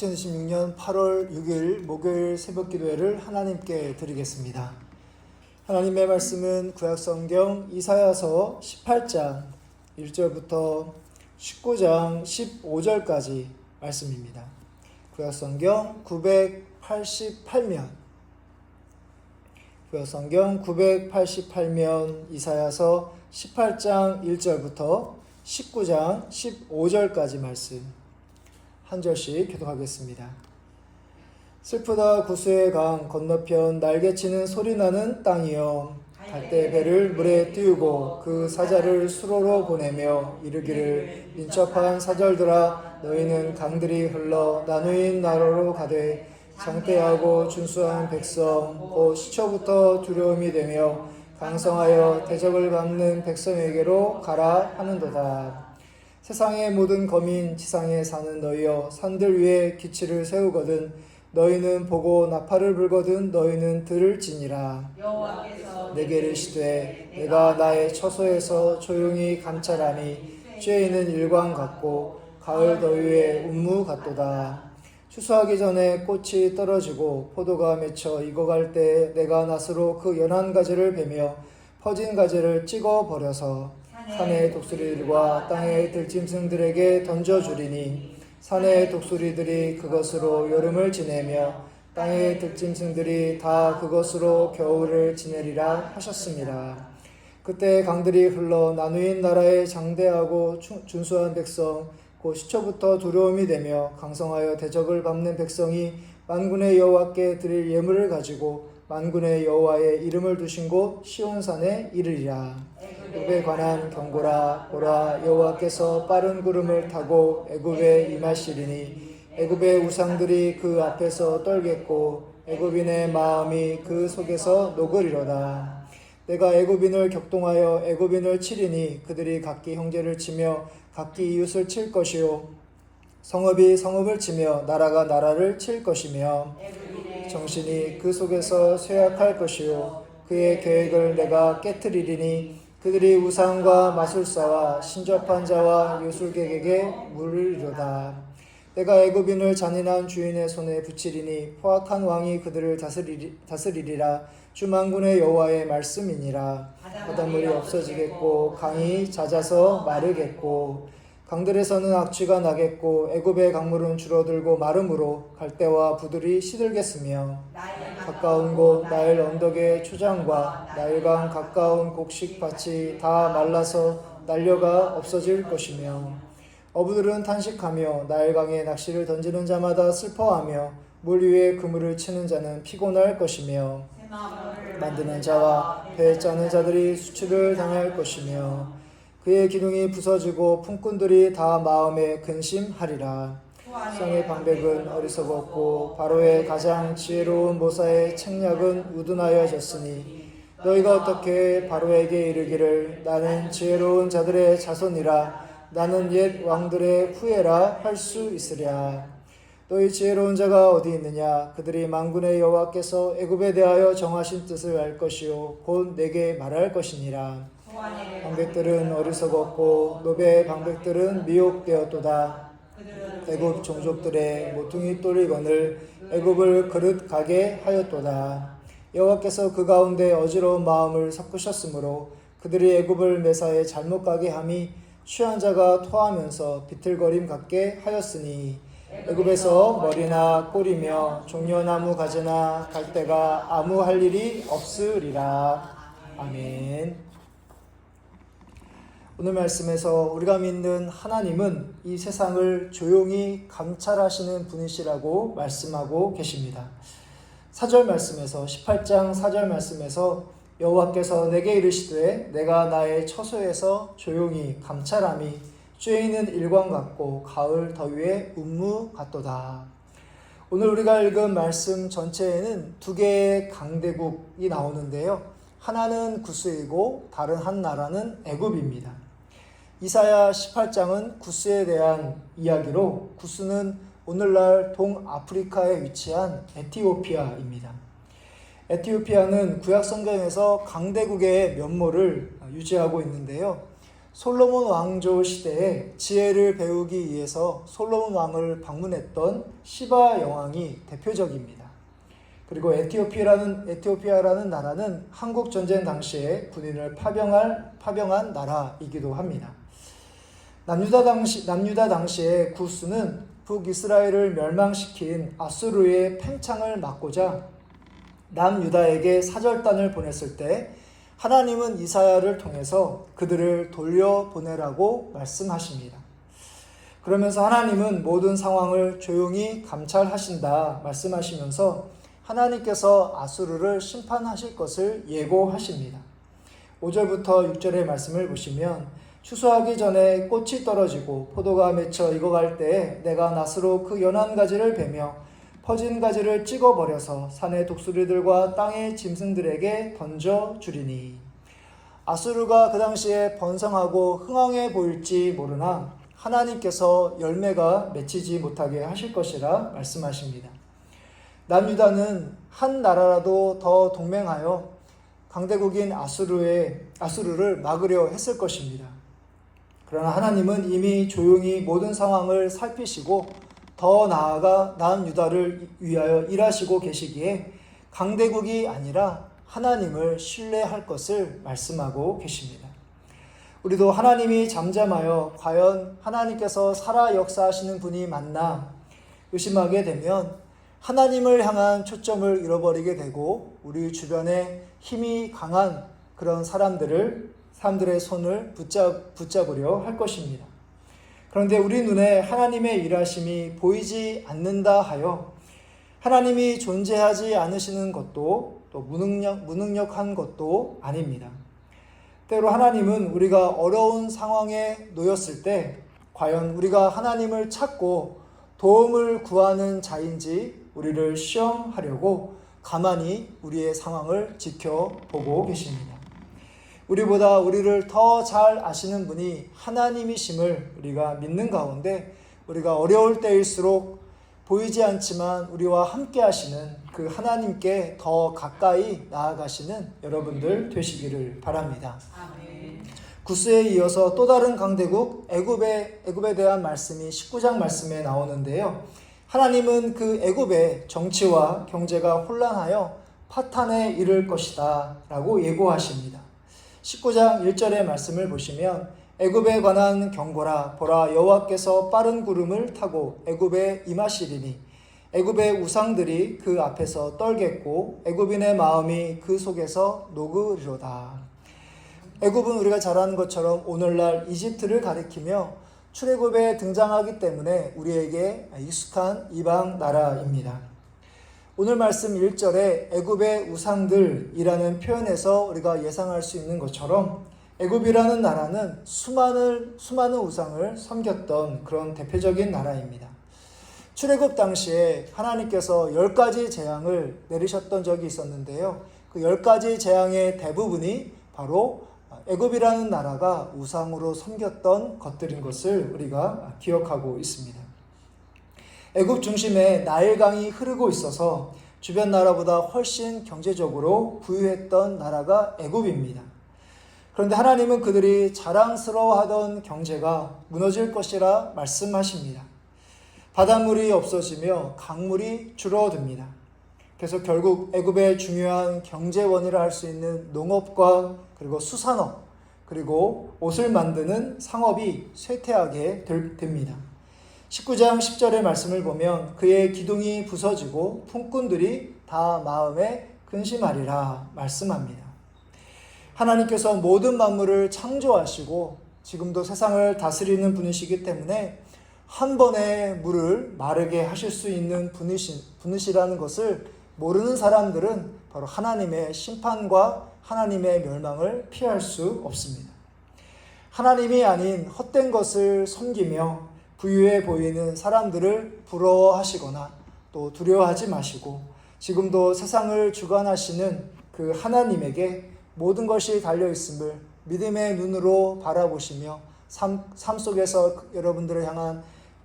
2026년 8월 6일 목요일 새벽 기도회를 하나님께 드리겠습니다. 하나님의 말씀은 구약성경 이사야서 18장 1절부터 19장 15절까지 말씀입니다. 구약성경 988면 이사야서 18장 1절부터 19장 15절까지 말씀 한 절씩 교독하겠습니다. 슬프다 구스의 강 건너편 날개치는 소리나는 땅이여, 갈대 배를 물에 띄우고 그 사자를 수로로 보내며 이르기를 민첩한 사절들아, 너희는 강들이 흘러 나누인 나라로 가되 장대하고 준수한 백성 곧 시초부터 두려움이 되며 강성하여 대적을 밟는 백성에게로 가라 하는도다. 세상의 모든 거민 지상에 사는 너희여, 산들 위에 기치를 세우거든 너희는 보고 나팔을 불거든 너희는 들을지니라. 여호와께서 내게 이르시되 내가 나의 처소에서 조용히 감찰하니 죄인은 일광 같고 가을 더위에 운무 같도다. 추수하기 전에 꽃이 떨어지고 포도가 맺혀 익어갈 때 내가 낫으로 그 연한 가지를 베며 퍼진 가지를 찍어 버려서 산의 독수리들과 땅의 들짐승들에게 던져주리니 산의 독수리들이 그것으로 여름을 지내며 땅의 들짐승들이 다 그것으로 겨울을 지내리라 하셨습니다. 그때 강들이 흘러 나누인 나라에 장대하고 준수한 백성 곧 시초부터 두려움이 되며 강성하여 대적을 밟는 백성이 만군의 여호와께 드릴 예물을 가지고 만군의 여호와의 이름을 두신 곳 시온산에 이르리라. 애굽에 관한 경고라. 보라, 여호와께서 빠른 구름을 타고 애굽에 임하시리니 애굽의 우상들이 그 앞에서 떨겠고 애굽인의 마음이 그 속에서 녹으리로다. 내가 애굽인을 격동하여 애굽인을 치리니 그들이 각기 형제를 치며 각기 이웃을 칠 것이요 성읍이 성읍을 치며 나라가 나라를 칠 것이며 정신이 그 속에서 쇠약할 것이요 그의 계획을 내가 깨트리리니 그들이 우상과 마술사와 신접한 자와 요술객에게 물으리로다. 내가 애굽인을 잔인한 주인의 손에 붙이리니 포악한 왕이 그들을 다스리리라. 주 만군의 여호와의 말씀이니라. 바닷물이 없어지겠고 강이 잦아서 마르겠고 강들에서는 악취가 나겠고 애굽의 강물은 줄어들고 마름으로 갈대와 부들이 시들겠으며 가까운 곳 나일 언덕의 초장과 나일강 가까운 곡식밭이 다 말라서 난려가 없어질 것이며 어부들은 탄식하며 나일강에 낚시를 던지는 자마다 슬퍼하며 물 위에 그물을 치는 자는 피곤할 것이며 만드는 자와 배 짜는 자들이 수치를 당할 것이며 그의 기둥이 부서지고 품꾼들이 다 마음에 근심하리라. 성의 방백은 어리석었고 바로의 가장 지혜로운 모사의 책략은 우둔하여졌으니 너희가 어떻게 바로에게 이르기를 나는 지혜로운 자들의 자손이라 나는 옛 왕들의 후예라 할 수 있으랴. 너희 지혜로운 자가 어디 있느냐? 그들이 만군의 여호와께서 애굽에 대하여 정하신 뜻을 알 것이요 곧 내게 말할 것이니라. 방백들은 어리석었고 노베의 방백들은 미혹되었도다. 애굽 종족들의 모퉁이 똘리건을 애굽을 그릇 가게 하였도다. 여호와께서 그 가운데 어지러운 마음을 섞으셨으므로 그들이 애굽을 매사에 잘못 가게 함이 취한 자가 토하면서 비틀거림 같게 하였으니 애굽에서 머리나 꼬리며 종려나무 가지나 갈대가 아무 할 일이 없으리라. 아멘. 오늘 말씀에서 우리가 믿는 하나님은 이 세상을 조용히 감찰하시는 분이시라고 말씀하고 계십니다. 4절 말씀에서 18장 4절 말씀에서 여호와께서 내게 이르시되 내가 나의 처소에서 조용히 감찰함이 죄인은 일광 같고 가을 더위에 운무 같도다. 오늘 우리가 읽은 말씀 전체에는 두 개의 강대국이 나오는데요. 하나는 구스이고 다른 한 나라는 애굽입니다. 이사야 18장은 구스에 대한 이야기로 구스는 오늘날 동아프리카에 위치한 에티오피아입니다. 에티오피아는 구약 성경에서 강대국의 면모를 유지하고 있는데요. 솔로몬 왕조 시대에 지혜를 배우기 위해서 솔로몬 왕을 방문했던 시바 여왕이 대표적입니다. 그리고 에티오피아라는 나라는 한국 전쟁 당시에 군인을 파병한 나라이기도 합니다. 남유다 당시에 구스는 북이스라엘을 멸망시킨 아수르의 팽창을 막고자 남유다에게 사절단을 보냈을 때 하나님은 이사야를 통해서 그들을 돌려보내라고 말씀하십니다. 그러면서 하나님은 모든 상황을 조용히 감찰하신다 말씀하시면서 하나님께서 아수르를 심판하실 것을 예고하십니다. 5절부터 6절의 말씀을 보시면 추수하기 전에 꽃이 떨어지고 포도가 맺혀 익어갈 때에 내가 낫으로 그 연한 가지를 베며 퍼진 가지를 찍어버려서 산의 독수리들과 땅의 짐승들에게 던져주리니 아수르가 그 당시에 번성하고 흥왕해 보일지 모르나 하나님께서 열매가 맺히지 못하게 하실 것이라 말씀하십니다. 남유다는 한 나라라도 더 동맹하여 강대국인 아수르를 막으려 했을 것입니다. 그러나 하나님은 이미 조용히 모든 상황을 살피시고 더 나아가 남유다를 위하여 일하시고 계시기에 강대국이 아니라 하나님을 신뢰할 것을 말씀하고 계십니다. 우리도 하나님이 잠잠하여 과연 하나님께서 살아 역사하시는 분이 맞나 의심하게 되면 하나님을 향한 초점을 잃어버리게 되고 우리 주변에 힘이 강한 그런 사람들의 손을 붙잡으려 할 것입니다. 그런데 우리 눈에 하나님의 일하심이 보이지 않는다 하여 하나님이 존재하지 않으시는 것도 또 무능력한 것도 아닙니다. 때로 하나님은 우리가 어려운 상황에 놓였을 때 과연 우리가 하나님을 찾고 도움을 구하는 자인지 우리를 시험하려고 가만히 우리의 상황을 지켜보고 계십니다. 우리보다 우리를 더 잘 아시는 분이 하나님이심을 우리가 믿는 가운데 우리가 어려울 때일수록 보이지 않지만 우리와 함께 하시는 그 하나님께 더 가까이 나아가시는 여러분들 되시기를 바랍니다. 아멘. 구스에 이어서 또 다른 강대국 애굽에 대한 말씀이 19장 말씀에 나오는데요. 하나님은 그 애굽의 정치와 경제가 혼란하여 파탄에 이를 것이다 라고 예고하십니다. 19장 1절의 말씀을 보시면 애굽에 관한 경고라 보라 여호와께서 빠른 구름을 타고 애굽에 임하시리니 애굽의 우상들이 그 앞에서 떨겠고 애굽인의 마음이 그 속에서 녹으리로다. 애굽은 우리가 잘 아는 것처럼 오늘날 이집트를 가리키며 출애굽에 등장하기 때문에 우리에게 익숙한 이방 나라입니다. 오늘 말씀 1절에 애굽의 우상들이라는 표현에서 우리가 예상할 수 있는 것처럼 애굽이라는 나라는 수많은 우상을 섬겼던 그런 대표적인 나라입니다. 출애굽 당시에 하나님께서 10가지 재앙을 내리셨던 적이 있었는데요. 그 10가지 재앙의 대부분이 바로 애굽이라는 나라가 우상으로 섬겼던 것들인 것을 우리가 기억하고 있습니다. 애굽 중심에 나일강이 흐르고 있어서 주변 나라보다 훨씬 경제적으로 부유했던 나라가 애굽입니다. 그런데 하나님은 그들이 자랑스러워하던 경제가 무너질 것이라 말씀하십니다. 바닷물이 없어지며 강물이 줄어듭니다. 그래서 결국 애굽의 중요한 경제원이라 할 수 있는 농업과 그리고 수산업 그리고 옷을 만드는 상업이 쇠퇴하게 됩니다. 19장 10절의 말씀을 보면 그의 기둥이 부서지고 품꾼들이 다 마음에 근심하리라 말씀합니다. 하나님께서 모든 만물을 창조하시고 지금도 세상을 다스리는 분이시기 때문에 한 번에 물을 마르게 하실 수 있는 분이시라는 것을 모르는 사람들은 바로 하나님의 심판과 하나님의 멸망을 피할 수 없습니다. 하나님이 아닌 헛된 것을 섬기며 부유해 보이는 사람들을 부러워하시거나 또 두려워하지 마시고 지금도 세상을 주관하시는 그 하나님에게 모든 것이 달려있음을 믿음의 눈으로 바라보시며 삶 속에서 여러분들을 향한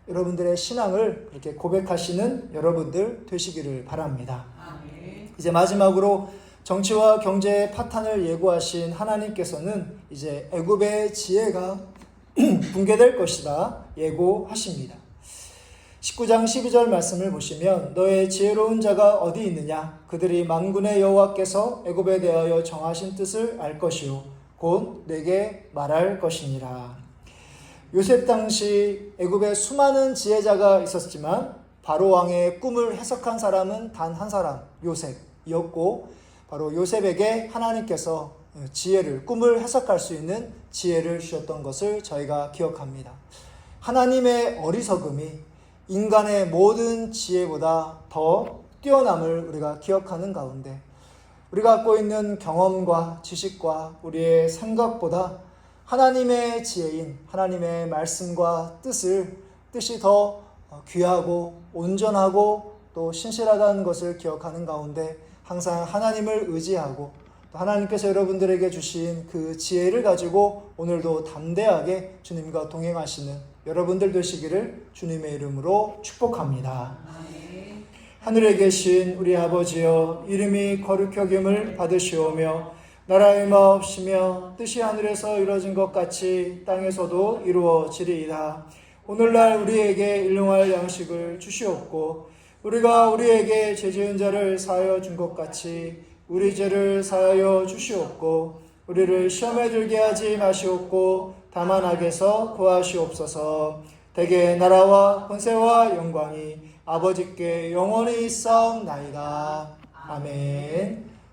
여러분들의 신앙을 그렇게 고백하시는 여러분들 되시기를 바랍니다. 아멘. 이제 마지막으로 정치와 경제의 파탄을 예고하신 하나님께서는 이제 애굽의 지혜가 붕괴될 것이다 예고하십니다. 19장 12절 말씀을 보시면 너의 지혜로운 자가 어디 있느냐? 그들이 만군의 여호와께서 애굽에 대하여 정하신 뜻을 알 것이요 곧 내게 말할 것이니라. 요셉 당시 애굽에 수많은 지혜자가 있었지만 바로 왕의 꿈을 해석한 사람은 단 한 사람, 요셉이었고 바로 요셉에게 하나님께서 지혜를, 꿈을 해석할 수 있는 지혜를 주셨던 것을 저희가 기억합니다. 하나님의 어리석음이 인간의 모든 지혜보다 더 뛰어남을 우리가 기억하는 가운데 우리가 갖고 있는 경험과 지식과 우리의 생각보다 하나님의 지혜인 하나님의 말씀과 뜻이 더 귀하고 온전하고 또 신실하다는 것을 기억하는 가운데 항상 하나님을 의지하고 또 하나님께서 여러분들에게 주신 그 지혜를 가지고 오늘도 담대하게 주님과 동행하시는 여러분들 되시기를 주님의 이름으로 축복합니다. 하늘에 계신 우리 아버지여, 이름이 거룩히 여김을 받으시오며 나라의 마옵시며 뜻이 하늘에서 이루어진 것 같이 땅에서도 이루어지리이다. 오늘날 우리에게 일용할 양식을 주시옵고 우리가 우리에게 죄 지은 자를 사하여 준 것 같이 우리 죄를 사하여 주시옵고 우리를 시험에 들게 하지 마시옵고 다만 악에서 구하시옵소서. 대개 나라와 권세와 영광이 아버지께 영원히 있사옵나이다. 아멘.